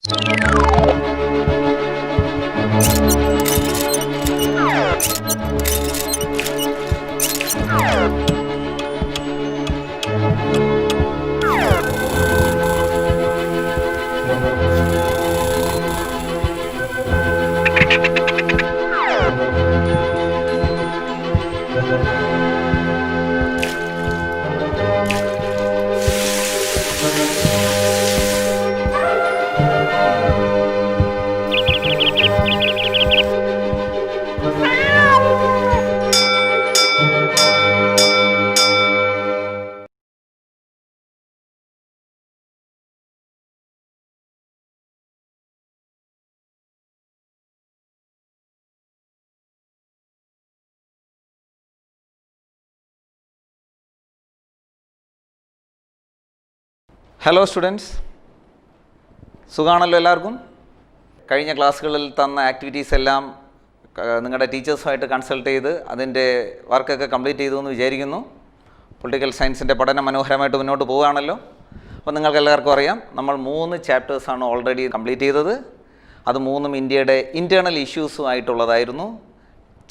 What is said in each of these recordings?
Hello students, സുഖമാണല്ലോ എല്ലാവർക്കും? കഴിഞ്ഞ ക്ലാസ്സുകളിൽ തന്ന ആക്ടിവിറ്റീസ് എല്ലാം നിങ്ങളുടെ ടീച്ചേഴ്സുമായിട്ട് കൺസൾട്ട് ചെയ്ത് അതിൻ്റെ വർക്കൊക്കെ കംപ്ലീറ്റ് ചെയ്തു എന്ന് വിചാരിക്കുന്നു. പൊളിറ്റിക്കൽ സയൻസിൻ്റെ പഠനം മനോഹരമായിട്ട് മുന്നോട്ട് പോവുകയാണല്ലോ. അപ്പോൾ നിങ്ങൾക്ക് എല്ലാവർക്കും അറിയാം, നമ്മൾ 3 ചാപ്റ്റേഴ്സാണ് ഓൾറെഡി കംപ്ലീറ്റ് ചെയ്തത്. അത് 3ഉം ഇന്ത്യയുടെ ഇൻറ്റേർണൽ ഇഷ്യൂസുമായിട്ടുള്ളതായിരുന്നു.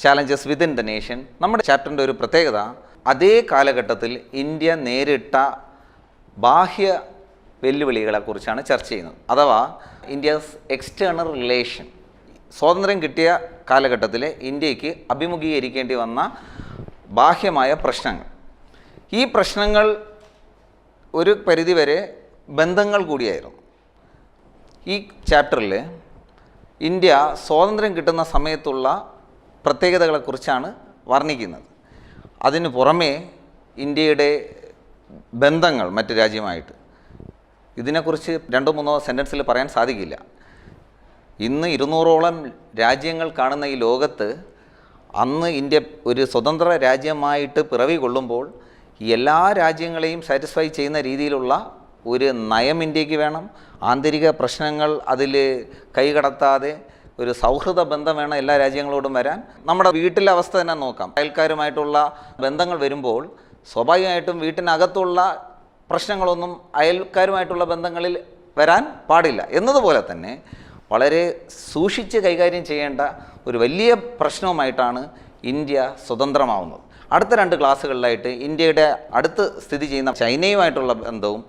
Challenges within the nation. നമ്മുടെ ചാപ്റ്ററിൻ്റെ ഒരു പ്രത്യേകത, അതേ കാലഘട്ടത്തിൽ ഇന്ത്യ നേരിട്ട ബാഹ്യ വെല്ലുവിളികളെക്കുറിച്ചാണ് ചർച്ച ചെയ്യുന്നത്. അഥവാ ഇന്ത്യസ് എക്സ്റ്റേണൽ റിലേഷൻ. സ്വാതന്ത്ര്യം കിട്ടിയ കാലഘട്ടത്തിൽ ഇന്ത്യക്ക് അഭിമുഖീകരിക്കേണ്ടി വന്ന ബാഹ്യമായ പ്രശ്നങ്ങൾ. ഈ പ്രശ്നങ്ങൾ ഒരു പരിധിവരെ ബന്ധങ്ങൾ കൂടിയായിരുന്നു. ഈ ചാപ്റ്ററിൽ ഇന്ത്യ സ്വാതന്ത്ര്യം കിട്ടുന്ന സമയത്തുള്ള പ്രത്യേകതകളെക്കുറിച്ചാണ് വർണ്ണിക്കുന്നത്. അതിനു പുറമേ ഇന്ത്യയുടെ ബന്ധങ്ങൾ മറ്റ് രാജ്യമായിട്ട്, ഇതിനെക്കുറിച്ച് 2-3 സെൻറ്റൻസിൽ പറയാൻ സാധിക്കില്ല. ഇന്ന് 200ഓളം രാജ്യങ്ങൾ കാണുന്ന ഈ ലോകത്ത് അന്ന് ഇന്ത്യ ഒരു സ്വതന്ത്ര രാജ്യമായിട്ട് പിറവി കൊള്ളുമ്പോൾ എല്ലാ രാജ്യങ്ങളെയും സാറ്റിസ്ഫൈ ചെയ്യുന്ന രീതിയിലുള്ള ഒരു നയം ഇന്ത്യക്ക് വേണം. ആന്തരിക പ്രശ്നങ്ങൾ അതിൽ കൈകടത്താതെ ഒരു സൗഹൃദ ബന്ധം വേണം എല്ലാ രാജ്യങ്ങളോടും വരാൻ. നമ്മുടെ വീട്ടിലെ അവസ്ഥ തന്നെ നോക്കാം. അയൽക്കാരുമായിട്ടുള്ള ബന്ധങ്ങൾ വരുമ്പോൾ സ്വാഭാവികമായിട്ടും വീട്ടിനകത്തുള്ള പ്രശ്നങ്ങളൊന്നും അയൽക്കാരുമായിട്ടുള്ള ബന്ധങ്ങളിൽ വരാൻ പാടില്ല. എന്നതുപോലെ തന്നെ വളരെ സൂക്ഷിച്ച് കൈകാര്യം ചെയ്യേണ്ട ഒരു വലിയ പ്രശ്നവുമായിട്ടാണ് ഇന്ത്യ സ്വതന്ത്രമാവുന്നത്. അടുത്ത 2 ക്ലാസ്സുകളിലായിട്ട് ഇന്ത്യയുടെ അടുത്ത് സ്ഥിതി ചെയ്യുന്ന ചൈനയുമായിട്ടുള്ള ബന്ധവും,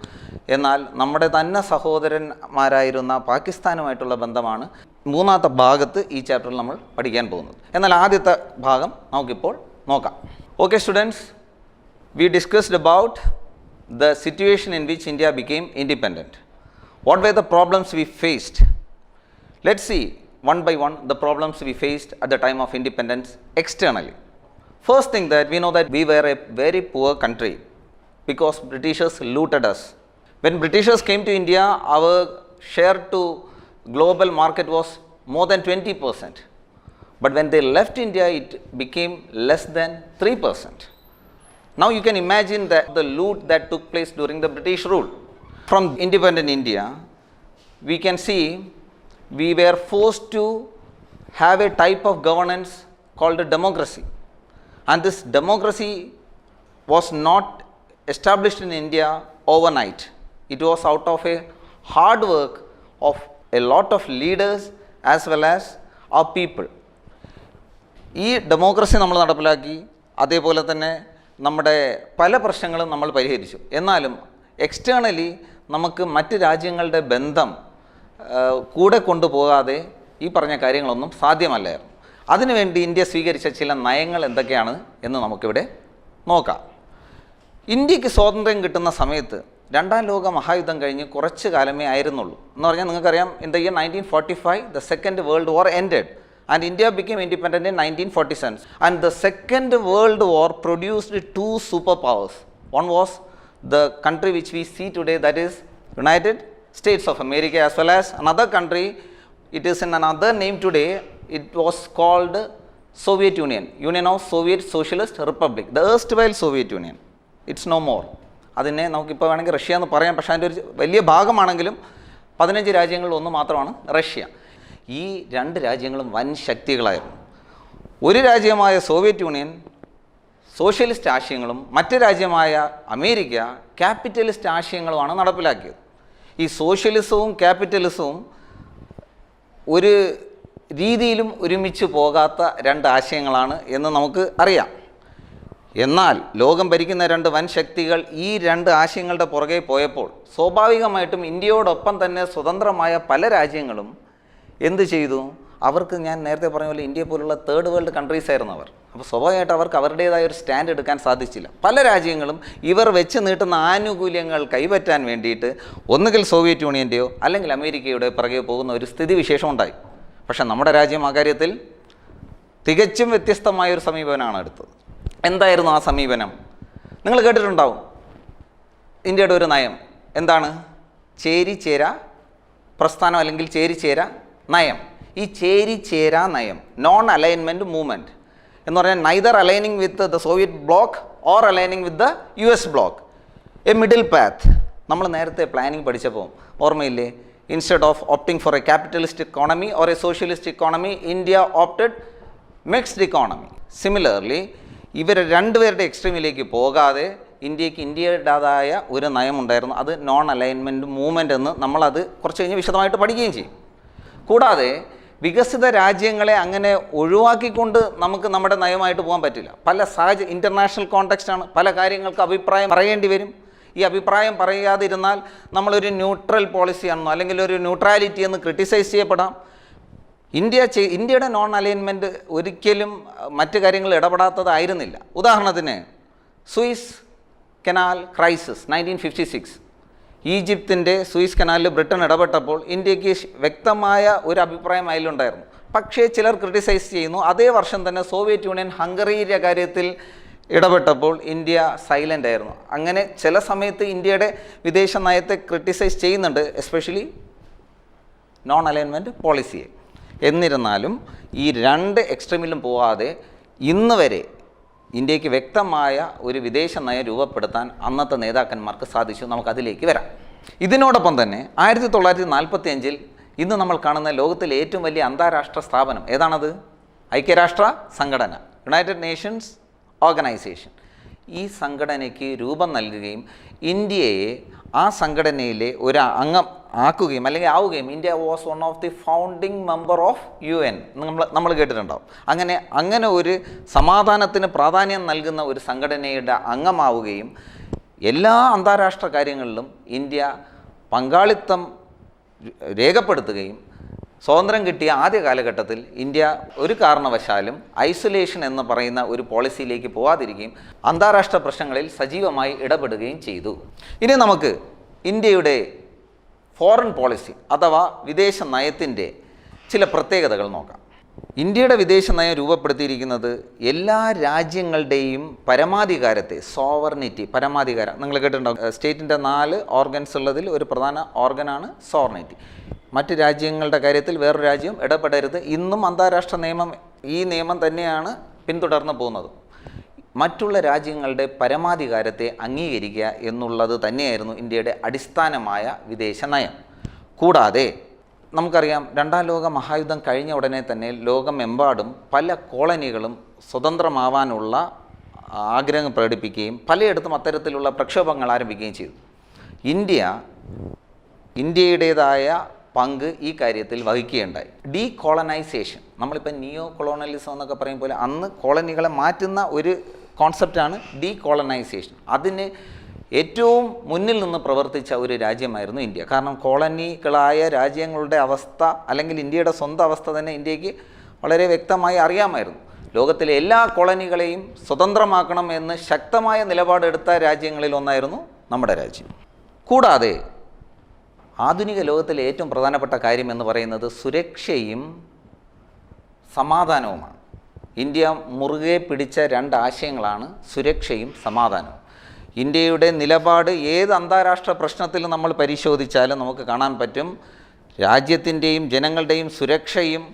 എന്നാൽ നമ്മുടെ തന്നെ സഹോദരന്മാരായിരുന്ന പാകിസ്ഥാനുമായിട്ടുള്ള ബന്ധമാണ് 3ാമത്തെ ഭാഗത്ത് ഈ ചാപ്റ്ററിൽ നമ്മൾ പഠിക്കാൻ പോകുന്നത്. എന്നാൽ ആദ്യത്തെ ഭാഗം നമുക്കിപ്പോൾ നോക്കാം. Okay students, we discussed about the situation in which India became independent. What were the problems we faced? Let's see one by one the problems we faced at the time of independence externally. First thing, that we know that we were a very poor country because Britishers looted us. When Britishers came to India, our share to global market was more than 20%. But when they left India, it became less than 3%. Now you can imagine that the loot that took place during the British rule. From independent India, we can see we were forced to have a type of governance called a democracy. And this democracy was not established in India overnight. It was out of a hard work of a lot of leaders as well as our people. ഈ democracy നമ്മൾ നടപ്പിലാക്കി, അതേപോലെ തന്നെ നമ്മുടെ പല പ്രശ്നങ്ങളും നമ്മൾ പരിഹരിച്ചു. എന്നാലും എക്സ്റ്റേണലി നമുക്ക് മറ്റ് രാജ്യങ്ങളുടെ ബന്ധം കൂടെ കൊണ്ടുപോകാതെ ഈ പറഞ്ഞ കാര്യങ്ങളൊന്നും സാധ്യമല്ലായിരുന്നു. അതിനുവേണ്ടി ഇന്ത്യ സ്വീകരിച്ച ചില നയങ്ങൾ എന്തൊക്കെയാണ് എന്ന് നമുക്കിവിടെ നോക്കാം. ഇന്ത്യക്ക് സ്വാതന്ത്ര്യം കിട്ടുന്ന സമയത്ത് 2ാം ലോക മഹായുദ്ധം കഴിഞ്ഞ് കുറച്ച് കാലമേ ആയിരുന്നുള്ളൂ. എന്ന് പറഞ്ഞാൽ നിങ്ങൾക്കറിയാം, in the year 1945 the Second World War ended and India became independent in 1947. And the Second World War produced 2 superpowers. One was the country which we see today, that is United States of America, as well as another country, it is in another name today, it was called Soviet Union, Union of Soviet Socialist Republic, the erstwhile Soviet Union. It's no more. അതിനെ നമുക്കിപ്പോൾ വേണമെങ്കിൽ Russia എന്ന് പറയാം. പക്ഷേ അതിൻ്റെ ഒരു വലിയ ഭാഗമാണെങ്കിലും 15 രാജ്യങ്ങളിൽ ഒന്ന് മാത്രമാണ് റഷ്യ. ഈ 2 രാജ്യങ്ങളും വൻ ശക്തികളായിരുന്നു. ഒരു രാജ്യമായ സോവിയറ്റ് യൂണിയൻ സോഷ്യലിസ്റ്റ് ആശയങ്ങളും മറ്റ് രാജ്യമായ അമേരിക്ക ക്യാപിറ്റലിസ്റ്റ് ആശയങ്ങളുമാണ് നടപ്പിലാക്കിയത്. ഈ സോഷ്യലിസവും ക്യാപിറ്റലിസവും ഒരു രീതിയിലും ഒരുമിച്ച് പോകാത്ത രണ്ട് ആശയങ്ങളാണ് എന്ന് നമുക്ക് അറിയാം. എന്നാൽ ലോകം ഭരിക്കുന്ന രണ്ട് വൻ ശക്തികൾ ഈ രണ്ട് ആശയങ്ങളുടെ പുറകെ പോയപ്പോൾ സ്വാഭാവികമായിട്ടും ഇന്ത്യയോടൊപ്പം തന്നെ സ്വതന്ത്രമായ പല രാജ്യങ്ങളും എന്ത് ചെയ്തു? അവർക്ക്, ഞാൻ നേരത്തെ പറഞ്ഞ പോലെ, ഇന്ത്യ പോലുള്ള തേർഡ് വേൾഡ് കൺട്രീസ് ആയിരുന്നു അവർ. അപ്പോൾ സ്വാഭാവികമായിട്ട് അവർക്ക് അവരുടേതായ ഒരു സ്റ്റാൻഡ് എടുക്കാൻ സാധിച്ചില്ല. പല രാജ്യങ്ങളും ഇവർ വെച്ച് നീട്ടുന്ന ആനുകൂല്യങ്ങൾ കൈപ്പറ്റാൻ വേണ്ടിയിട്ട് ഒന്നുകിൽ സോവിയറ്റ് യൂണിയൻ്റെയോ അല്ലെങ്കിൽ അമേരിക്കയുടെ പിറകെ പോകുന്ന ഒരു സ്ഥിതിവിശേഷം ഉണ്ടായി. പക്ഷേ നമ്മുടെ രാജ്യം ആ കാര്യത്തിൽ തികച്ചും വ്യത്യസ്തമായൊരു സമീപനമാണ് എടുത്തത്. എന്തായിരുന്നു ആ സമീപനം? നിങ്ങൾ കേട്ടിട്ടുണ്ടാവും ഇന്ത്യയുടെ ഒരു നയം. എന്താണ്? ചേരിചേര പ്രസ്ഥാനം അല്ലെങ്കിൽ ചേരിചേര നയം. ഈ ചേരിചേര നയം, നോൺ അലൈൻമെൻറ്റ് മൂവ്മെൻറ്റ് എന്ന് പറഞ്ഞാൽ neither aligning with the Soviet block or aligning with the US block, A middle path. നമ്മൾ നേരത്തെ പ്ലാനിങ് പഠിച്ചപ്പോൾ ഓർമ്മയില്ലേ? Instead of opting four A capitalist economy or A socialist economy, India opted mixed economy. Similarly ഇവർ രണ്ടുപേരുടെ എക്സ്ട്രീമിലേക്ക് പോകാതെ ഇന്ത്യക്ക് ഇന്ത്യയുടേതായ ഒരു നയമുണ്ടായിരുന്നു. അത് നോൺ അലൈൻമെൻറ്റ് മൂവ്മെൻറ്റ് എന്ന് നമ്മളത് കുറച്ച് കഴിഞ്ഞ് വിശദമായിട്ട് പഠിക്കുകയും ചെയ്യും. കൂടാതെ വികസിത രാജ്യങ്ങളെ അങ്ങനെ ഒഴിവാക്കിക്കൊണ്ട് നമുക്ക് നമ്മുടെ നയമായിട്ട് പോകാൻ പറ്റില്ല. പല ഇൻ്റർനാഷണൽ കോണ്ടെക്സ്റ്റാണ്, പല കാര്യങ്ങൾക്ക് അഭിപ്രായം പറയേണ്ടി വരും. ഈ അഭിപ്രായം പറയാതിരുന്നാൽ നമ്മളൊരു ന്യൂട്രൽ പോളിസിയാണെന്നോ അല്ലെങ്കിൽ ഒരു ന്യൂട്രാലിറ്റി എന്ന് ക്രിട്ടിസൈസ് ചെയ്യപ്പെടാം. ഇന്ത്യയുടെ നോൺ അലൈൻമെൻറ്റ് ഒരിക്കലും മറ്റു കാര്യങ്ങൾ ഇടപെടാത്തതായിരുന്നില്ല. ഉദാഹരണത്തിന് സൂയിസ് കനാൽ ക്രൈസിസ് 1956, ഈജിപ്തിൻ്റെ സൂയിസ് കനാലിൽ ബ്രിട്ടൻ ഇടപെട്ടപ്പോൾ ഇന്ത്യക്ക് വ്യക്തമായ ഒരു അഭിപ്രായം അതിലുണ്ടായിരുന്നു. പക്ഷേ ചിലർ ക്രിട്ടിസൈസ് ചെയ്യുന്നു. അതേ വർഷം തന്നെ സോവിയറ്റ് യൂണിയൻ ഹംഗറിയുടെ കാര്യത്തിൽ ഇടപെട്ടപ്പോൾ ഇന്ത്യ സൈലൻ്റ് ആയിരുന്നു. അങ്ങനെ ചില സമയത്ത് ഇന്ത്യയുടെ വിദേശ നയത്തെ ക്രിട്ടിസൈസ് ചെയ്യുന്നുണ്ട്, എസ്പെഷ്യലി നോൺ അലൈൻമെൻറ്റ് പോളിസിയെ. എന്നിരുന്നാലും ഈ രണ്ട് എക്സ്ട്രീമിലും പോകാതെ ഇന്ന് വരെ ഇന്ത്യക്ക് വ്യക്തമായ ഒരു വിദേശ നയം രൂപപ്പെടുത്താൻ അന്നത്തെ നേതാക്കന്മാർക്ക് സാധിച്ചു. നമുക്കതിലേക്ക് വരാം. ഇതിനോടൊപ്പം തന്നെ 1945 ഇന്ന് നമ്മൾ കാണുന്ന ലോകത്തിലെ ഏറ്റവും വലിയ അന്താരാഷ്ട്ര സ്ഥാപനം ഏതാണത്? ഐക്യരാഷ്ട്ര സംഘടന, യുണൈറ്റഡ് നേഷൻസ് ഓർഗനൈസേഷൻ. ഈ സംഘടനയ്ക്ക് രൂപം നൽകുകയും ഇന്ത്യയെ ആ സംഘടനയിലെ ഒരു അംഗം ആക്കുകയും അല്ലെങ്കിൽ ആവുകയും, India was one of the founding member of UN നമ്മൾ കേട്ടിട്ടുണ്ടാവും. അങ്ങനെ ഒരു സമാധാനത്തിന് പ്രാധാന്യം നൽകുന്ന ഒരു സംഘടനയുടെ അംഗമാവുകയും എല്ലാ അന്താരാഷ്ട്ര കാര്യങ്ങളിലും ഇന്ത്യ പങ്കാളിത്തം രേഖപ്പെടുത്തുകയും സ്വാതന്ത്ര്യം കിട്ടിയ ആദ്യ കാലഘട്ടത്തിൽ ഇന്ത്യ ഒരു കാരണവശാലും ഐസൊലേഷൻ എന്ന് പറയുന്ന ഒരു പോളിസിയിലേക്ക് പോകാതിരിക്കുകയും അന്താരാഷ്ട്ര പ്രശ്നങ്ങളിൽ സജീവമായി ഇടപെടുകയും ചെയ്തു. ഇനി നമുക്ക് ഇന്ത്യയുടെ ഫോറിൻ പോളിസി അഥവാ വിദേശ നയത്തിൻ്റെ ചില പ്രത്യേകതകൾ നോക്കാം. ഇന്ത്യയുടെ വിദേശ നയം രൂപപ്പെടുത്തിയിരിക്കുന്നത് എല്ലാ രാജ്യങ്ങളുടെയും പരമാധികാരത്തെ, സോവർണിറ്റി, പരമാധികാരം. നിങ്ങൾ കേട്ടിട്ടുണ്ടാവും, സ്റ്റേറ്റിൻ്റെ 4 ഓർഗൻസ് ഉള്ളതിൽ ഒരു പ്രധാന ഓർഗനാണ് സോവർണിറ്റി. മറ്റ് രാജ്യങ്ങളുടെ കാര്യത്തിൽ വേറൊരു രാജ്യം ഇടപെടരുത്. ഇന്നും അന്താരാഷ്ട്ര നിയമം ഈ നിയമം തന്നെയാണ് പിന്തുടർന്ന് പോകുന്നത്. മറ്റുള്ള രാജ്യങ്ങളുടെ പരമാധികാരത്തെ അംഗീകരിക്കുക എന്നുള്ളത് തന്നെയായിരുന്നു ഇന്ത്യയുടെ അടിസ്ഥാനമായ വിദേശ നയം. കൂടാതെ നമുക്കറിയാം, 2ാം ലോക മഹായുദ്ധം കഴിഞ്ഞ ഉടനെ തന്നെ ലോകമെമ്പാടും പല കോളനികളും സ്വതന്ത്രമാവാനുള്ള ആഗ്രഹം പ്രകടിപ്പിക്കുകയും പലയിടത്തും അത്തരത്തിലുള്ള പ്രക്ഷോഭങ്ങൾ ആരംഭിക്കുകയും ചെയ്തു. ഇന്ത്യയുടേതായ പങ്ക് ഈ കാര്യത്തിൽ വഹിക്കുകയുണ്ടായി. ഡീകോളനൈസേഷൻ, നമ്മളിപ്പോൾ നിയോ കൊളോണിയലിസം എന്നൊക്കെ പറയും പോലെ അന്ന് കോളനികളെ മാറ്റുന്ന ഒരു കോൺസെപ്റ്റാണ് ഡീകോളനൈസേഷൻ. അതിന് ഏറ്റവും മുന്നിൽ നിന്ന് പ്രവർത്തിച്ച ഒരു രാജ്യമായിരുന്നു ഇന്ത്യ. കാരണം കോളനികളായ രാജ്യങ്ങളുടെ അവസ്ഥ അല്ലെങ്കിൽ ഇന്ത്യയുടെ സ്വന്തം അവസ്ഥ തന്നെ ഇന്ത്യക്ക് വളരെ വ്യക്തമായി അറിയാമായിരുന്നു. ലോകത്തിലെ എല്ലാ കോളനികളെയും സ്വതന്ത്രമാക്കണം എന്ന് ശക്തമായ നിലപാടെടുത്ത രാജ്യങ്ങളിൽ ഒന്നായിരുന്നു നമ്മുടെ രാജ്യം. കൂടാതെ ആധുനിക ലോകത്തിലെ ഏറ്റവും പ്രധാനപ്പെട്ട കാര്യം എന്ന് പറയുന്നത് സുരക്ഷയും സമാധാനവുമാണ്. ഇന്ത്യ മുറുകെ പിടിച്ച 2 ആശയങ്ങളാണ് സുരക്ഷയും സമാധാനവും. ഇന്ത്യയുടെ നിലപാട് ഏത് അന്താരാഷ്ട്ര പ്രശ്നത്തിൽ നമ്മൾ പരിശോധിച്ചാലും നമുക്ക് കാണാൻ പറ്റും, രാജ്യത്തിൻ്റെയും ജനങ്ങളുടെയും സുരക്ഷയും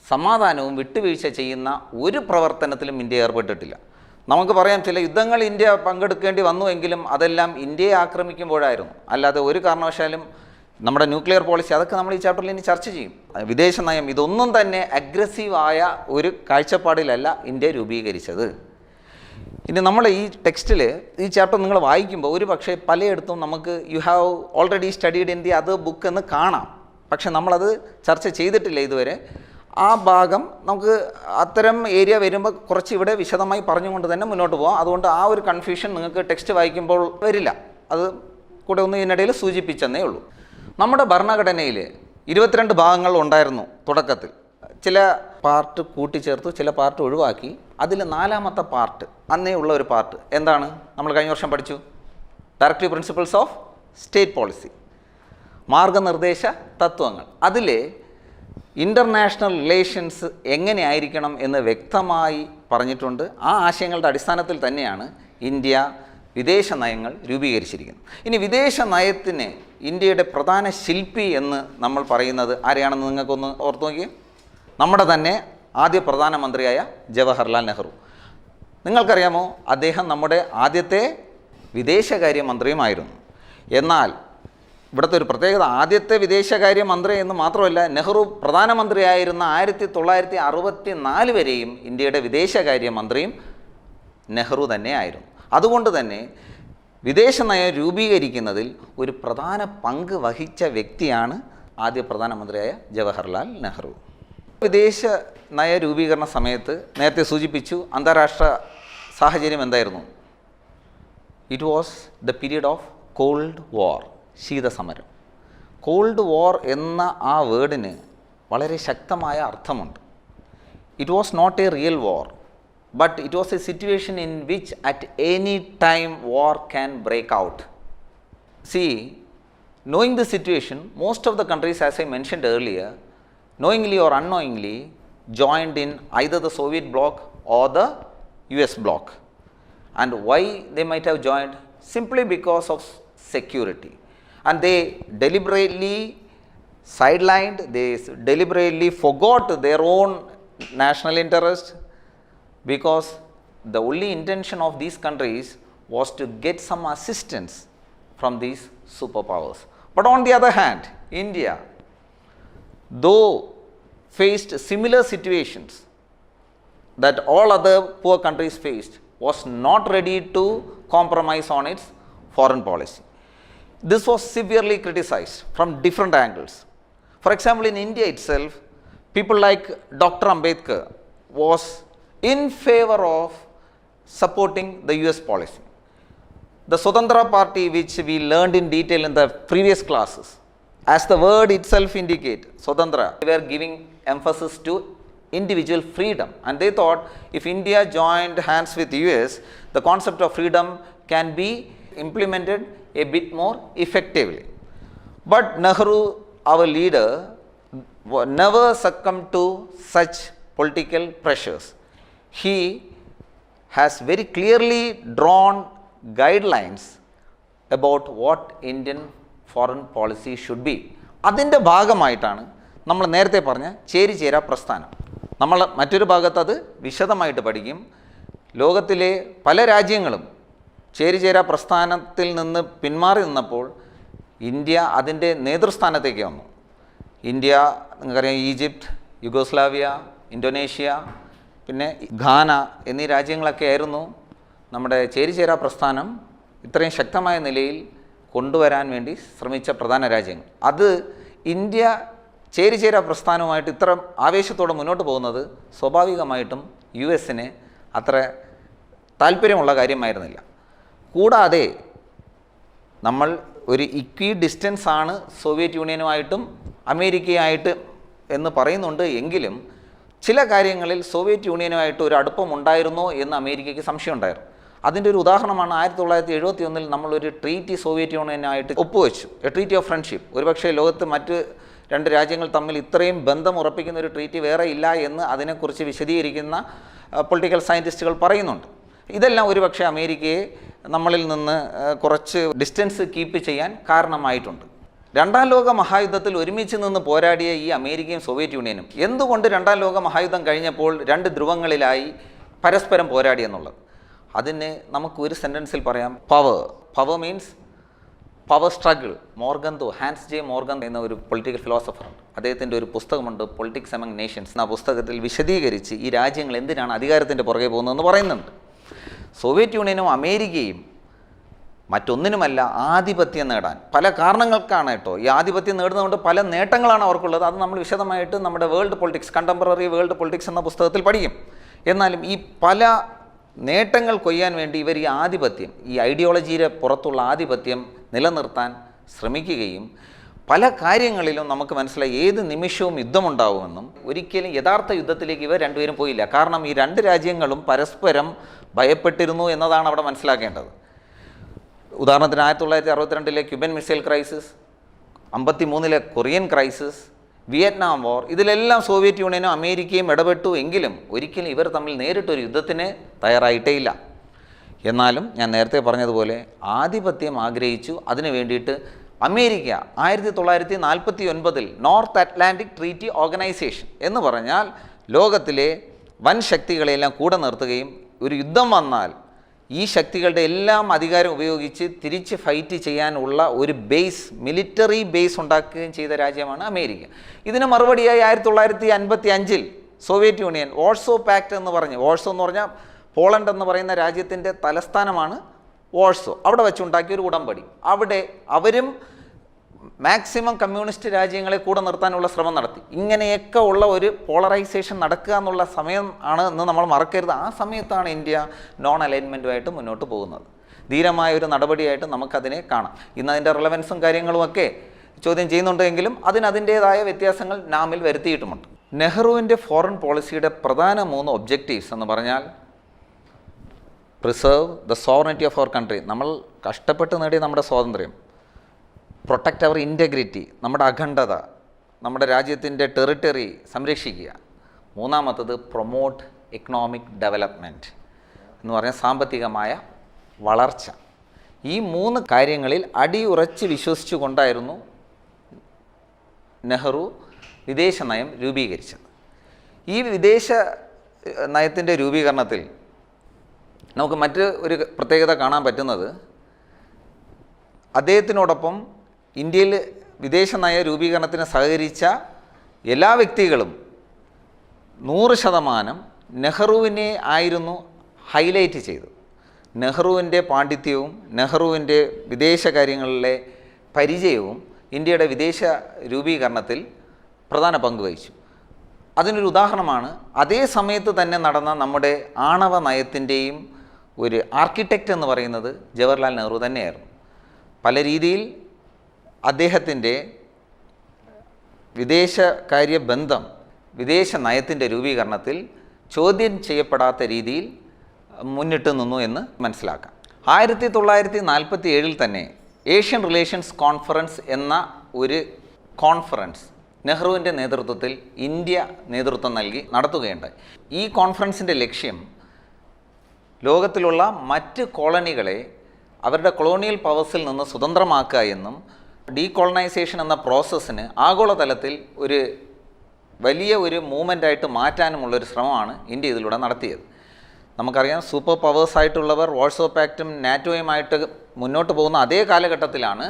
സമാധാനവും വിട്ടുവീഴ്ച ചെയ്യുന്ന ഒരു പ്രവർത്തനത്തിലും ഇന്ത്യ ഏർപ്പെട്ടിട്ടില്ല. നമുക്ക് പറയാം, ചില യുദ്ധങ്ങൾ ഇന്ത്യ പങ്കെടുക്കേണ്ടി വന്നുവെങ്കിലും അതെല്ലാം ഇന്ത്യയെ ആക്രമിക്കുമ്പോഴായിരുന്നു. അല്ലാതെ ഒരു കാരണവശാലും നമ്മുടെ ന്യൂക്ലിയർ പോളിസി, അതൊക്കെ നമ്മൾ ഈ ചാപ്റ്ററിൽ ഇനി ചർച്ച ചെയ്യും. വിദേശ നയം, ഇതൊന്നും തന്നെ അഗ്രസീവായ ഒരു കാഴ്ചപ്പാടിലല്ല ഇന്ത്യ രൂപീകരിച്ചത്. ഇനി നമ്മൾ ഈ ടെക്സ്റ്റിൽ ഈ ചാപ്റ്റർ നിങ്ങൾ വായിക്കുമ്പോൾ ഒരു പക്ഷേ പലയിടത്തും നമുക്ക് you have already studied in the other book എന്ന് കാണാം. പക്ഷെ നമ്മളത് ചർച്ച ചെയ്തിട്ടില്ല ഇതുവരെ. ആ ഭാഗം നമുക്ക് അത്തരം ഏരിയ വരുമ്പോൾ കുറച്ച് ഇവിടെ വിശദമായി പറഞ്ഞുകൊണ്ട് തന്നെ മുന്നോട്ട് പോകാം. അതുകൊണ്ട് ആ ഒരു കൺഫ്യൂഷൻ നിങ്ങൾക്ക് ടെക്സ്റ്റ് വായിക്കുമ്പോൾ വരില്ല. അത് കൂടെ ഒന്ന് ഇതിനിടയിൽ സൂചിപ്പിച്ചെന്നേ ഉള്ളൂ. നമ്മുടെ ഭരണഘടനയിൽ 22 ഭാഗങ്ങൾ ഉണ്ടായിരുന്നു തുടക്കത്തിൽ. ചില പാർട്ട് കൂട്ടിച്ചേർത്തു, ചില പാർട്ട് ഒഴിവാക്കി. അതിൽ 4ാമത്തെ പാർട്ട്, അന്നേ ഉള്ള ഒരു പാർട്ട് എന്താണ്? നമ്മൾ കഴിഞ്ഞ വർഷം പഠിച്ചു. Directive principles of state policy, മാർഗനിർദ്ദേശ തത്വങ്ങൾ. അതിൽ ഇൻ്റർനാഷണൽ റിലേഷൻസ് എങ്ങനെയായിരിക്കണം എന്ന് വ്യക്തമായി പറഞ്ഞിട്ടുണ്ട്. ആ ആശയങ്ങളുടെ അടിസ്ഥാനത്തിൽ തന്നെയാണ് ഇന്ത്യ വിദേശ നയങ്ങൾ രൂപീകരിച്ചിരിക്കുന്നത്. ഇനി വിദേശ നയത്തിന് ഇന്ത്യയുടെ പ്രധാന ശില്പി എന്ന് നമ്മൾ പറയുന്നത് ആരെയാണെന്ന് നിങ്ങൾക്കൊന്ന് ഓർത്തു നോക്കിയേ. നമ്മുടെ തന്നെ ആദ്യ പ്രധാനമന്ത്രിയായ ജവഹർലാൽ നെഹ്റു. നിങ്ങൾക്കറിയാമോ, അദ്ദേഹം നമ്മുടെ ആദ്യത്തെ വിദേശകാര്യമന്ത്രിയുമായിരുന്നു. എന്നാൽ ഇവിടുത്തെ ഒരു പ്രത്യേകത, ആദ്യത്തെ വിദേശകാര്യമന്ത്രി എന്ന് മാത്രമല്ല, നെഹ്റു പ്രധാനമന്ത്രിയായിരുന്ന 1964 വരെയും ഇന്ത്യയുടെ വിദേശകാര്യമന്ത്രിയും നെഹ്റു തന്നെയായിരുന്നു. അതുകൊണ്ട് തന്നെ വിദേശ നയം രൂപീകരിക്കുന്നതിൽ ഒരു പ്രധാന പങ്ക് വഹിച്ച വ്യക്തിയാണ് ആദ്യ പ്രധാനമന്ത്രിയായ ജവഹർലാൽ നെഹ്റു. വിദേശ നയ രൂപീകരണ സമയത്ത് നേരത്തെ സൂചിപ്പിച്ചു, അന്താരാഷ്ട്ര സാഹചര്യം എന്തായിരുന്നു? It was the period of cold war, ശീതസമരം. കോൾഡ് വാർ എന്ന ആ വേർഡിന് വളരെ ശക്തമായ അർത്ഥമുണ്ട്. It was not a real war, but it was a situation in which at any time war can break out. See, knowing the situation, most of the countries, as I mentioned earlier, knowingly or unknowingly joined in either the Soviet bloc or the US bloc. And why they might have joined? Simply because of security. And they deliberately sidelined, they deliberately forgot their own national interest, because the only intention of these countries was to get some assistance from these superpowers. But on the other hand, India, though faced similar situations that all other poor countries faced, was not ready to compromise on its foreign policy. This was severely criticized from different angles. For example, in India itself, people like Dr. Ambedkar was in favor of supporting the US policy. The Swatantra Party, which we learned in detail in the previous classes, as the word itself indicates, Swatantra, they were giving emphasis to individual freedom, and they thought if India joined hands with US, the concept of freedom can be implemented a bit more effectively. But Nehru, our leader, never succumbed to such political pressures. He has very clearly drawn guidelines about what Indian foreign policy should be. അതിൻ്റെ ഭാഗമായിട്ടാണ് നമ്മൾ നേരത്തെ പറഞ്ഞ ചേരിചേരാ പ്രസ്ഥാനം. നമ്മൾ മറ്റൊരു ഭാഗത്ത് അത് വിശദമായിട്ട് പഠിക്കും. ലോകത്തിലെ പല രാജ്യങ്ങളും ചേരിചേരാ പ്രസ്ഥാനത്തിൽ നിന്ന് പിന്മാറി നിന്നപ്പോൾ ഇന്ത്യ അതിൻ്റെ നേതൃസ്ഥാനത്തേക്ക് വന്നു. ഇന്ത്യ, നിങ്ങൾക്കറിയാം, ഈജിപ്ത്, യുഗോസ്ലാവിയ, ഇന്തോനേഷ്യ, പിന്നെ ഘാന എന്നീ രാജ്യങ്ങളൊക്കെ ആയിരുന്നു നമ്മുടെ ചേരിചേരാ പ്രസ്ഥാനം ഇത്രയും ശക്തമായ നിലയിൽ കൊണ്ടുവരാൻ വേണ്ടി ശ്രമിച്ച പ്രധാന രാജ്യങ്ങൾ. അത് ഇന്ത്യ ചേരിചേരാ പ്രസ്ഥാനവുമായിട്ട് ഇത്ര ആവേശത്തോടെ മുന്നോട്ട് പോകുന്നത് സ്വാഭാവികമായിട്ടും US-ന് അത്ര താല്പര്യമുള്ള കാര്യമായിരുന്നില്ല. കൂടാതെ നമ്മൾ ഒരു ഇക്വി ഡിസ്റ്റൻസ് ആണ് സോവിയറ്റ് യൂണിയനുമായിട്ടും അമേരിക്കയായിട്ട് എന്ന് പറയുന്നുണ്ട്. എങ്കിലും ചില കാര്യങ്ങളിൽ സോവിയറ്റ് യൂണിയനുമായിട്ട് ഒരു അടുപ്പം ഉണ്ടായിരുന്നോ എന്ന് അമേരിക്കയ്ക്ക് സംശയമുണ്ടായിരുന്നു. അതിൻ്റെ ഒരു ഉദാഹരണമാണ് 1971 നമ്മളൊരു ട്രീറ്റി സോവിയറ്റ് യൂണിയനായിട്ട് ഒപ്പുവെച്ചു, എ ട്രീറ്റി ഓഫ് ഫ്രണ്ട്ഷിപ്പ്. ഒരുപക്ഷേ ലോകത്ത് മറ്റ് 2 രാജ്യങ്ങൾ തമ്മിൽ ഇത്രയും ബന്ധം ഉറപ്പിക്കുന്ന ഒരു ട്രീറ്റി വേറെ ഇല്ല എന്ന് അതിനെക്കുറിച്ച് വിശദീകരിക്കുന്ന പൊളിറ്റിക്കൽ സയൻറ്റിസ്റ്റുകൾ പറയുന്നുണ്ട്. ഇതെല്ലാം ഒരുപക്ഷെ അമേരിക്കയെ നമ്മളിൽ നിന്ന് കുറച്ച് ഡിസ്റ്റൻസ് കീപ്പ് ചെയ്യാൻ കാരണമായിട്ടുണ്ട്. 2ാം ലോക മഹായുദ്ധത്തിൽ ഒരുമിച്ച് നിന്ന് പോരാടിയ ഈ അമേരിക്കയും സോവിയറ്റ് യൂണിയനും എന്തുകൊണ്ട് 2ാം ലോക മഹായുദ്ധം കഴിഞ്ഞപ്പോൾ 2 ധ്രുവങ്ങളിലായി പരസ്പരം പോരാടി എന്നുള്ളത്, അതിന് നമുക്ക് ഒരു സെൻറ്റൻസിൽ പറയാം, power means power struggle. Hans J Morgan എന്ന ഒരു പൊളിറ്റിക്കൽ ഫിലോസഫറുണ്ട്. അദ്ദേഹത്തിൻ്റെ ഒരു പുസ്തകമുണ്ട്, പൊളിറ്റിക്സ് എമംഗ് നേഷൻസ്. ആ പുസ്തകത്തിൽ വിശദീകരിച്ച് ഈ രാജ്യങ്ങൾ എന്തിനാണ് അധികാരത്തിൻ്റെ പുറകെ പോകുന്നതെന്ന് പറയുന്നുണ്ട്. സോവിയറ്റ് യൂണിയനും അമേരിക്കയും മറ്റൊന്നിനുമല്ല, ആധിപത്യം നേടാൻ. പല കാരണങ്ങൾക്കാണ് കേട്ടോ. ഈ ആധിപത്യം നേടുന്നതുകൊണ്ട് പല നേട്ടങ്ങളാണ് അവർക്കുള്ളത്. അത് നമ്മൾ വിശദമായിട്ട് നമ്മുടെ world politics, contemporary world politics എന്ന പുസ്തകത്തിൽ പഠിക്കും. എന്നാലും ഈ പല നേട്ടങ്ങൾ കൊയ്യാൻ വേണ്ടി ഇവർ ഈ ആധിപത്യം, ഈ ഐഡിയോളജിയുടെ പുറത്തുള്ള ആധിപത്യം നിലനിർത്താൻ ശ്രമിക്കുകയും പല കാര്യങ്ങളിലും നമുക്ക് മനസ്സിലായി ഏത് നിമിഷവും യുദ്ധമുണ്ടാവുമെന്നും ഒരിക്കലും യഥാർത്ഥ യുദ്ധത്തിലേക്ക് ഇവർ രണ്ടുപേരും പോയില്ല. കാരണം ഈ രണ്ട് രാജ്യങ്ങളും പരസ്പരം ഭയപ്പെട്ടിരുന്നു എന്നതാണ് അവിടെ മനസ്സിലാക്കേണ്ടത്. ഉദാഹരണത്തിന് 1962 Cuban missile crisis, 1953 Korean crisis, Vietnam വാർ, ഇതിലെല്ലാം സോവിയറ്റ് യൂണിയനും അമേരിക്കയും ഇടപെട്ടു. എങ്കിലും ഒരിക്കലും ഇവർ തമ്മിൽ നേരിട്ടൊരു യുദ്ധത്തിന് തയ്യാറായിട്ടേ ഇല്ല. എന്നാലും ഞാൻ നേരത്തെ പറഞ്ഞതുപോലെ ആധിപത്യം ആഗ്രഹിച്ചു. അതിനു വേണ്ടിയിട്ട് America 1949 north Atlantic treaty organisation എന്ന് പറഞ്ഞാൽ ലോകത്തിലെ വൻ ശക്തികളെല്ലാം കൂടെ നിർത്തുകയും ഒരു യുദ്ധം വന്നാൽ ഈ ശക്തികളുടെ എല്ലാം അധികാരം ഉപയോഗിച്ച് തിരിച്ച് ഫൈറ്റ് ചെയ്യാനുള്ള ഒരു ബേസ്, മിലിറ്ററി ബേസ് ഉണ്ടാക്കുകയും ചെയ്ത രാജ്യമാണ് അമേരിക്ക. ഇതിന് മറുപടിയായി 1955 സോവിയറ്റ് യൂണിയൻ വാർസോ പാക്ട് എന്ന് പറഞ്ഞ്, വാർസോ എന്ന് പറഞ്ഞാൽ പോളണ്ട് എന്ന് പറയുന്ന രാജ്യത്തിൻ്റെ തലസ്ഥാനമാണ് വാർസോ, അവിടെ വെച്ചുണ്ടാക്കിയ ഒരു ഉടമ്പടി. അവിടെ അവരും മാക്സിമം കമ്മ്യൂണിസ്റ്റ് രാജ്യങ്ങളെ കൂടെ നിർത്താനുള്ള ശ്രമം നടത്തി. ഇങ്ങനെയൊക്കെ ഉള്ള ഒരു പോളറൈസേഷൻ നടക്കുക എന്നുള്ള സമയം ആണ് എന്ന് നമ്മൾ മറക്കരുത്. ആ സമയത്താണ് ഇന്ത്യ നോൺ അലൈൻമെൻറ്റുമായിട്ട് മുന്നോട്ട് പോകുന്നത്. ധീരമായ ഒരു നടപടിയായിട്ട് നമുക്കതിനെ കാണാം. ഇന്ന് അതിൻ്റെ റിലവൻസും കാര്യങ്ങളുമൊക്കെ ചോദ്യം ചെയ്യുന്നുണ്ടെങ്കിലും അതിൻ്റേതായ വ്യത്യാസങ്ങൾ നാമിൽ വരുത്തിയിട്ടുമുണ്ട്. നെഹ്റുവിൻ്റെ ഫോറിൻ പോളിസിയുടെ പ്രധാന 3 ഒബ്ജക്റ്റീവ്സ് എന്ന് പറഞ്ഞാൽ preserve the sovereignty of our country, നമ്മൾ കഷ്ടപ്പെട്ട് നേടിയ നമ്മുടെ സ്വാതന്ത്ര്യം, പ്രൊട്ടക്റ്റ് അവർ ഇൻറ്റഗ്രിറ്റി, നമ്മുടെ അഖണ്ഡത, നമ്മുടെ രാജ്യത്തിൻ്റെ ടെറിട്ടറി സംരക്ഷിക്കുക. മൂന്നാമത്തത് പ്രൊമോട്ട് എക്കണോമിക് ഡെവലപ്മെൻറ്റ് എന്ന് പറഞ്ഞാൽ സാമ്പത്തികമായ വളർച്ച. ഈ 3 കാര്യങ്ങളിൽ അടിയുറച്ച് വിശ്വസിച്ചു കൊണ്ടായിരുന്നു നെഹ്റു വിദേശ നയം രൂപീകരിച്ചത്. ഈ വിദേശ നയത്തിൻ്റെ രൂപീകരണത്തിൽ നമുക്ക് മറ്റ് ഒരു പ്രത്യേകത കാണാൻ പറ്റുന്നത്, അദ്ദേഹത്തിനോടൊപ്പം ഇന്ത്യയിൽ വിദേശ നയ രൂപീകരണത്തിന് സഹകരിച്ച എല്ലാ വ്യക്തികളും 100% നെഹ്റുവിനെ ആയിരുന്നു ഹൈലൈറ്റ് ചെയ്തത്. നെഹ്റുവിൻ്റെ പാണ്ഡിത്യവും നെഹ്റുവിൻ്റെ വിദേശകാര്യങ്ങളിലെ പരിചയവും ഇന്ത്യയുടെ വിദേശ രൂപീകരണത്തിൽ പ്രധാന പങ്ക് വഹിച്ചു. അതിനൊരു ഉദാഹരണമാണ് അതേ സമയത്ത് തന്നെ നടന്ന നമ്മുടെ ആണവ നയത്തിൻ്റെയും ഒരു ആർക്കിടെക്റ്റ് എന്ന് പറയുന്നത് ജവഹർലാൽ നെഹ്റു തന്നെയായിരുന്നു. പല രീതിയിൽ അദ്ദേഹത്തിൻ്റെ വിദേശകാര്യ ബന്ധം വിദേശ നയത്തിൻ്റെ രൂപീകരണത്തിൽ ചോദ്യം ചെയ്യപ്പെടാത്ത രീതിയിൽ മുന്നിട്ട് നിന്നു എന്ന് മനസ്സിലാക്കാം. 1947 തന്നെ ഏഷ്യൻ റിലേഷൻസ് കോൺഫറൻസ് എന്ന ഒരു കോൺഫറൻസ് നെഹ്റുവിൻ്റെ നേതൃത്വത്തിൽ ഇന്ത്യ നേതൃത്വം നൽകി നടത്തുകയുണ്ടായി. ഈ കോൺഫറൻസിൻ്റെ ലക്ഷ്യം ലോകത്തിലുള്ള മറ്റ് കോളനികളെ അവരുടെ കൊളോണിയൽ പവേഴ്സിൽ നിന്ന് സ്വതന്ത്രമാക്കുക എന്നും ഡീകോളനൈസേഷൻ എന്ന പ്രോസസ്സിന് ആഗോളതലത്തിൽ ഒരു വലിയ ഒരു മൂവ്മെൻ്റായിട്ട് മാറ്റാനുമുള്ളൊരു ശ്രമമാണ് ഇന്ത്യ ഇതിലൂടെ നടത്തിയത്. നമുക്കറിയാം, സൂപ്പർ പവേഴ്സായിട്ടുള്ളവർ വാർസോ പാക്റ്റും നാറ്റോയുമായിട്ട് മുന്നോട്ട് പോകുന്ന അതേ കാലഘട്ടത്തിലാണ്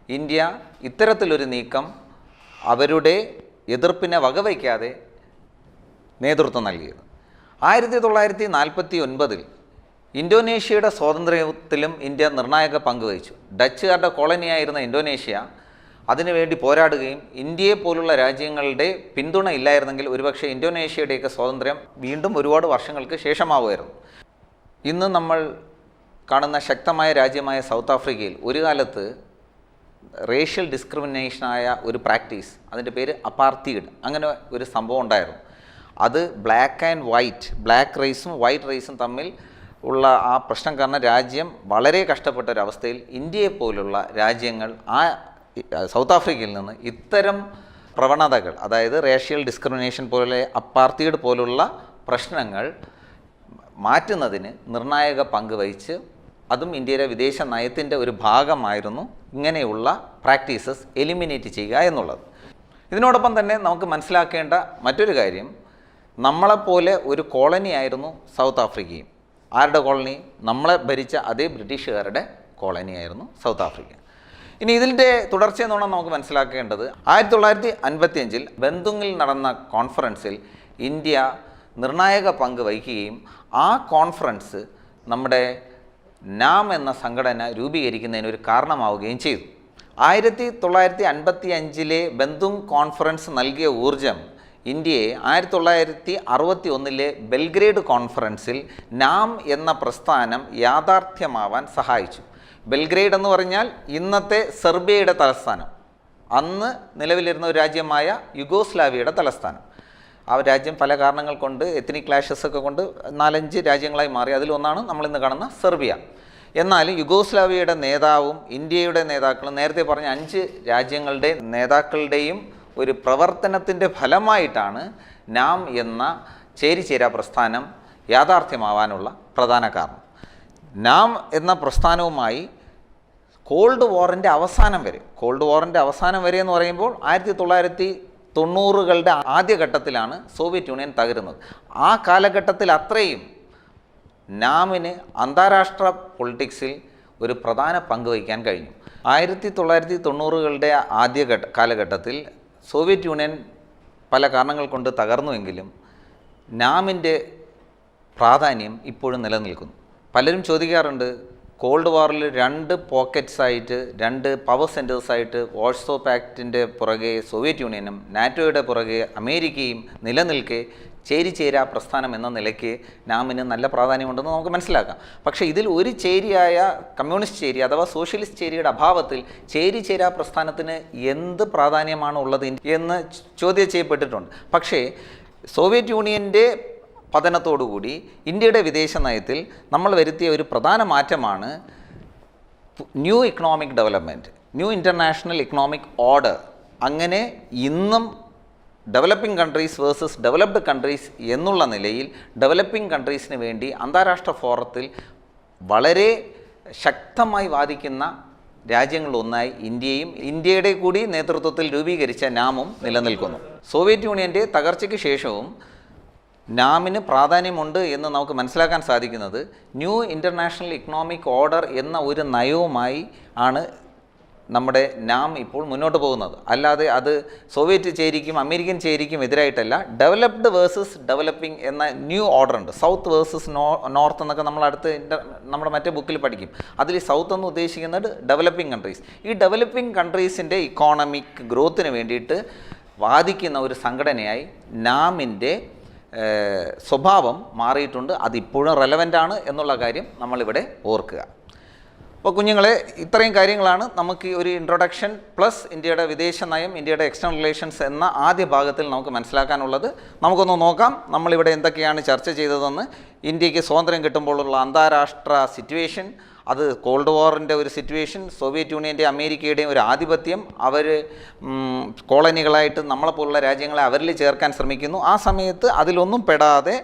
ഇന്ത്യ ഇത്തരത്തിലൊരു നീക്കം അവരുടെ എതിർപ്പിനെ വകവയ്ക്കാതെ നേതൃത്വം നൽകിയത്. 1949 ഇന്തോനേഷ്യയുടെ സ്വാതന്ത്ര്യത്തിലും ഇന്ത്യ നിർണായക പങ്ക് വഹിച്ചു. ഡച്ചുകാരുടെ കോളനിയായിരുന്ന ഇന്തോനേഷ്യ അതിനുവേണ്ടി പോരാടുകയും ഇന്ത്യയെ പോലുള്ള രാജ്യങ്ങളുടെ പിന്തുണ ഇല്ലായിരുന്നെങ്കിൽ ഒരുപക്ഷെ ഇന്തോനേഷ്യയുടെയൊക്കെ സ്വാതന്ത്ര്യം വീണ്ടും ഒരുപാട് വർഷങ്ങൾക്ക് ശേഷമാവുമായിരുന്നു. ഇന്ന് നമ്മൾ കാണുന്ന ശക്തമായ രാജ്യമായ സൗത്ത് ആഫ്രിക്കയിൽ ഒരു കാലത്ത് റേഷ്യൽ ഡിസ്ക്രിമിനേഷനായ ഒരു പ്രാക്ടീസ്, അതിൻ്റെ പേര് അപ്പാർത്തീഡ്, അങ്ങനെ ഒരു സംഭവം ഉണ്ടായിരുന്നു. അത് ബ്ലാക്ക് ആൻഡ് വൈറ്റ്, ബ്ലാക്ക് റേസും വൈറ്റ് റേസും തമ്മിൽ ഉള്ള ആ പ്രശ്നം കാരണം രാജ്യം വളരെ കഷ്ടപ്പെട്ട ഒരവസ്ഥയിൽ ഇന്ത്യയെപ്പോലുള്ള രാജ്യങ്ങൾ ആ സൗത്ത് ആഫ്രിക്കയിൽ നിന്ന് ഇത്തരം പ്രവണതകൾ, അതായത് റേഷ്യൽ ഡിസ്ക്രിമിനേഷൻ പോലെ അപ്പാർത്തീഡ് പോലുള്ള പ്രശ്നങ്ങൾ മാറ്റുന്നതിന് നിർണായക പങ്ക് വഹിച്ച്, അതും ഇന്ത്യയുടെ വിദേശ നയത്തിൻ്റെ ഒരു ഭാഗമായിരുന്നു ഇങ്ങനെയുള്ള പ്രാക്ടീസസ് എലിമിനേറ്റ് ചെയ്യുക എന്നുള്ളത്. ഇതിനോടൊപ്പം തന്നെ നമുക്ക് മനസ്സിലാക്കേണ്ട മറ്റൊരു കാര്യം, നമ്മളെപ്പോലെ ഒരു കോളനി ആയിരുന്നു സൗത്ത് ആഫ്രിക്കയും. ആരുടെ കോളനി? നമ്മളെ ഭരിച്ച അതേ ബ്രിട്ടീഷുകാരുടെ കോളനിയായിരുന്നു സൗത്ത് ആഫ്രിക്ക. ഇനി ഇതിൻ്റെ തുടർച്ചയെന്ന് പറഞ്ഞാൽ നമുക്ക് മനസ്സിലാക്കേണ്ടത് 1955 ബന്തുങ്ങിൽ നടന്ന കോൺഫറൻസിൽ ഇന്ത്യ നിർണായക പങ്ക് വഹിക്കുകയും ആ കോൺഫറൻസ് നമ്മുടെ നാം എന്ന സംഘടന രൂപീകരിക്കുന്നതിന് ഒരു കാരണമാവുകയും ചെയ്തു. 1955 ബന്ധുങ് കോൺഫറൻസ് നൽകിയ ഊർജം ഇന്ത്യയെ 1961 ബെൽഗ്രേഡ് കോൺഫറൻസിൽ നാം എന്ന പ്രസ്ഥാനം യാഥാർത്ഥ്യമാവാൻ സഹായിച്ചു. ബെൽഗ്രേഡ് എന്ന് പറഞ്ഞാൽ ഇന്നത്തെ സെർബിയയുടെ തലസ്ഥാനം, അന്ന് നിലവിലിരുന്ന ഒരു രാജ്യമായ യുഗോസ്ലാവിയയുടെ തലസ്ഥാനം. ആ രാജ്യം പല കാരണങ്ങൾ കൊണ്ട്, എത്നിക് ക്ലാഷസ് ഒക്കെ കൊണ്ട് 4-5 രാജ്യങ്ങളായി മാറി. അതിലൊന്നാണ് നമ്മളിന്ന് കാണുന്ന സെർബിയ. എന്നാലും യുഗോസ്ലാവിയയുടെ നേതാവും ഇന്ത്യയുടെ നേതാക്കളും, നേരത്തെ പറഞ്ഞ 5 രാജ്യങ്ങളുടെ നേതാക്കളുടെയും ഒരു പ്രവർത്തനത്തിൻ്റെ ഫലമായിട്ടാണ് നാം എന്ന ചേരിചേരാ പ്രസ്ഥാനം യാഥാർത്ഥ്യമാവാനുള്ള പ്രധാന കാരണം. നാം എന്ന പ്രസ്ഥാനവുമായി കോൾഡ് വാറിൻ്റെ അവസാനം വരെ എന്ന് പറയുമ്പോൾ 1990കളുടെ ആദ്യഘട്ടത്തിലാണ് സോവിയറ്റ് യൂണിയൻ തകരുന്നത്. ആ കാലഘട്ടത്തിൽ അത്രയും നാമിന് അന്താരാഷ്ട്ര പൊളിറ്റിക്സിൽ ഒരു പ്രധാന പങ്ക് വഹിക്കാൻ കഴിഞ്ഞു. 1990കളുടെ കാലഘട്ടത്തിൽ സോവിയറ്റ് യൂണിയൻ പല കാരണങ്ങൾ കൊണ്ട് തകർന്നുവെങ്കിലും നാമിൻ്റെ പ്രാധാന്യം ഇപ്പോഴും നിലനിൽക്കുന്നു. പലരും ചോദിക്കാറുണ്ട്, കോൾഡ് വാറിൽ 2 പോക്കറ്റ്സായിട്ട്, 2 പവർ സെൻറ്റേഴ്സായിട്ട് വാർസോ പാക്റ്റിൻ്റെ പുറകെ സോവിയറ്റ് യൂണിയനും നാറ്റോയുടെ പുറകെ അമേരിക്കയും നിലനിൽക്കെ ചേരിചേരാ പ്രസ്ഥാനം എന്ന നിലയ്ക്ക് നാമിന് നല്ല പ്രാധാന്യമുണ്ടെന്ന് നമുക്ക് മനസ്സിലാക്കാം. പക്ഷേ ഇതിൽ ഒരു ചേരിയായ കമ്മ്യൂണിസ്റ്റ് ചേരി അഥവാ സോഷ്യലിസ്റ്റ് ചേരിയുടെ അഭാവത്തിൽ ചേരിചേരാ പ്രസ്ഥാനത്തിന് എന്ത് പ്രാധാന്യമാണ് ഉള്ളത് എന്ന് ചോദ്യം ചെയ്യപ്പെട്ടിട്ടുണ്ട്. പക്ഷേ സോവിയറ്റ് യൂണിയൻ്റെ പതനത്തോടുകൂടി ഇന്ത്യയുടെ വിദേശ നയത്തിൽ നമ്മൾ വരുത്തിയ ഒരു പ്രധാന മാറ്റമാണ് new economic development, new international economic order. അങ്ങനെ ഇന്നും developing countries versus developed countries എന്നുള്ള നിലയിൽ ഡെവലപ്പിംഗ് കൺട്രീസിന് വേണ്ടി അന്താരാഷ്ട്ര ഫോറത്തിൽ വളരെ ശക്തമായി വാദിക്കുന്ന രാജ്യങ്ങളിലൊന്നായി ഇന്ത്യയും ഇന്ത്യയുടെ കൂടി നേതൃത്വത്തിൽ രൂപീകരിച്ച നാമും നിലനിൽക്കുന്നു. സോവിയറ്റ് യൂണിയൻ്റെ തകർച്ചയ്ക്ക് ശേഷവും നാമിന് പ്രാധാന്യമുണ്ട് എന്ന് നമുക്ക് മനസ്സിലാക്കാൻ സാധിക്കുന്നത് ന്യൂ ഇൻ്റർനാഷണൽ ഇക്കണോമിക് ഓർഡർ എന്ന ഒരു നയവുമായി ആണ് നമ്മുടെ നാം ഇപ്പോൾ മുന്നോട്ട് പോകുന്നത്. അല്ലാതെ അത് സോവിയറ്റ് ചേരിക്കും അമേരിക്കൻ ചേരിക്കും എതിരായിട്ടല്ല. ഡെവലപ്ഡ് വേഴ്സസ് ഡെവലപ്പിംഗ് എന്ന ന്യൂ ഓർഡർ ഉണ്ട്. സൗത്ത് വേഴ്സസ് നോർത്ത് എന്നൊക്കെ നമ്മൾ നമ്മുടെ മറ്റേ ബുക്കിൽ പഠിക്കും. അതിൽ സൗത്ത് എന്ന് ഉദ്ദേശിക്കുന്നത് ഡെവലപ്പിംഗ് കൺട്രീസ്. ഈ ഡെവലപ്പിംഗ് കൺട്രീസിൻ്റെ ഇക്കോണമിക് ഗ്രോത്തിന് വേണ്ടിയിട്ട് വാദിക്കുന്ന ഒരു സംഘടനയായി നാമിൻ്റെ സ്വഭാവം മാറിയിട്ടുണ്ട്. അതിപ്പോഴും റെലവൻ്റാണ് എന്നുള്ള കാര്യം നമ്മളിവിടെ ഓർക്കുക. അപ്പോൾ കുഞ്ഞുങ്ങളെ, ഇത്രയും കാര്യങ്ങളാണ് നമുക്ക് ഒരു ഇൻട്രൊഡക്ഷൻ പ്ലസ് ഇന്ത്യയുടെ വിദേശ നയം, ഇന്ത്യയുടെ എക്സ്റ്റേണൽ റിലേഷൻസ് എന്ന ആദ്യ ഭാഗത്തിൽ നമുക്ക് മനസ്സിലാക്കാനുള്ളത്. നമുക്കൊന്ന് നോക്കാം നമ്മളിവിടെ എന്തൊക്കെയാണ് ചർച്ച ചെയ്തതെന്ന്. ഇന്ത്യക്ക് സ്വാതന്ത്ര്യം കിട്ടുമ്പോഴുള്ള അന്താരാഷ്ട്ര സിറ്റുവേഷൻ, അത് കോൾഡ് വാറിൻ്റെ ഒരു സിറ്റുവേഷൻ, സോവിയറ്റ് യൂണിയൻ്റെ അമേരിക്കയുടെയും ഒരു ആധിപത്യം, അവർ കോളനികളായിട്ട് നമ്മളെപ്പോലുള്ള രാജ്യങ്ങളെ അവരിൽ ചേർക്കാൻ ശ്രമിക്കുന്നു. ആ സമയത്ത് അതിലൊന്നും പെടാതെ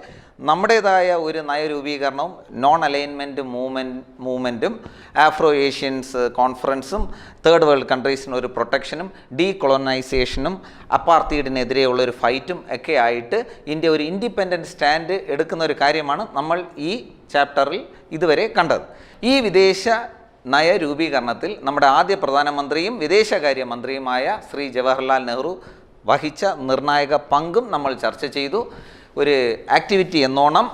നമ്മുടേതായ ഒരു നയരൂപീകരണവും നോൺ അലൈൻമെൻറ്റ് മൂവ്മെൻറ്റും ആഫ്രോ ഏഷ്യൻസ് കോൺഫറൻസും തേർഡ് വേൾഡ് കൺട്രീസിനൊരു പ്രൊട്ടക്ഷനും ഡീകൊളോണൈസേഷനും അപ്പാർത്തീഡിനെതിരെയുള്ളൊരു ഫൈറ്റും ഒക്കെ ആയിട്ട് ഇന്ത്യ ഒരു ഇൻഡിപെൻഡൻറ്റ് സ്റ്റാൻഡ് എടുക്കുന്ന ഒരു കാര്യമാണ് നമ്മൾ ഈ ചാപ്റ്ററിൽ ഇതുവരെ കണ്ടത്. ഈ വിദേശ നയരൂപീകരണത്തിൽ നമ്മുടെ ആദ്യ പ്രധാനമന്ത്രിയും വിദേശകാര്യമന്ത്രിയുമായ ശ്രീ ജവഹർലാൽ നെഹ്റു വഹിച്ച നിർണായക പങ്കും നമ്മൾ ചർച്ച ചെയ്തു. ഒരു ആക്ടിവിറ്റി എന്നോണം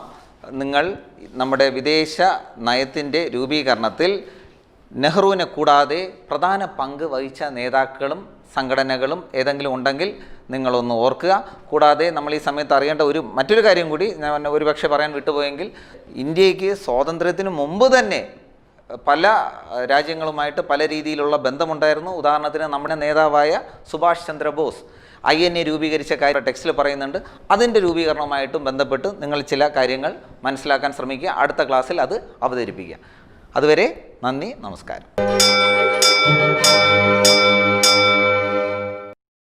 നിങ്ങൾ നമ്മുടെ വിദേശ നയത്തിൻ്റെ രൂപീകരണത്തിൽ നെഹ്റുവിനെ കൂടാതെ പ്രധാന പങ്ക് വഹിച്ച നേതാക്കളും സംഘടനകളും ഏതെങ്കിലും ഉണ്ടെങ്കിൽ നിങ്ങളൊന്ന് ഓർക്കുക. കൂടാതെ നമ്മൾ ഈ സമയത്ത് അറിയേണ്ട മറ്റൊരു കാര്യം കൂടി ഞാൻ ഒരുപക്ഷെ പറയാൻ വിട്ടുപോയെങ്കിൽ, ഇന്ത്യക്ക് സ്വാതന്ത്ര്യത്തിന് മുമ്പ് തന്നെ പല രാജ്യങ്ങളുമായിട്ട് പല രീതിയിലുള്ള ബന്ധമുണ്ടായിരുന്നു. ഉദാഹരണത്തിന് നമ്മുടെ നേതാവായ സുഭാഷ് ചന്ദ്രബോസ് INA രൂപീകരിച്ച കാര്യം ടെക്സ്റ്റിൽ പറയുന്നുണ്ട്. അതിൻ്റെ രൂപീകരണവുമായിട്ടും ബന്ധപ്പെട്ട് നിങ്ങൾ ചില കാര്യങ്ങൾ മനസ്സിലാക്കാൻ ശ്രമിക്കുക. അടുത്ത ക്ലാസ്സിൽ അത് അവതരിപ്പിക്കുക. അതുവരെ നന്ദി, നമസ്കാരം.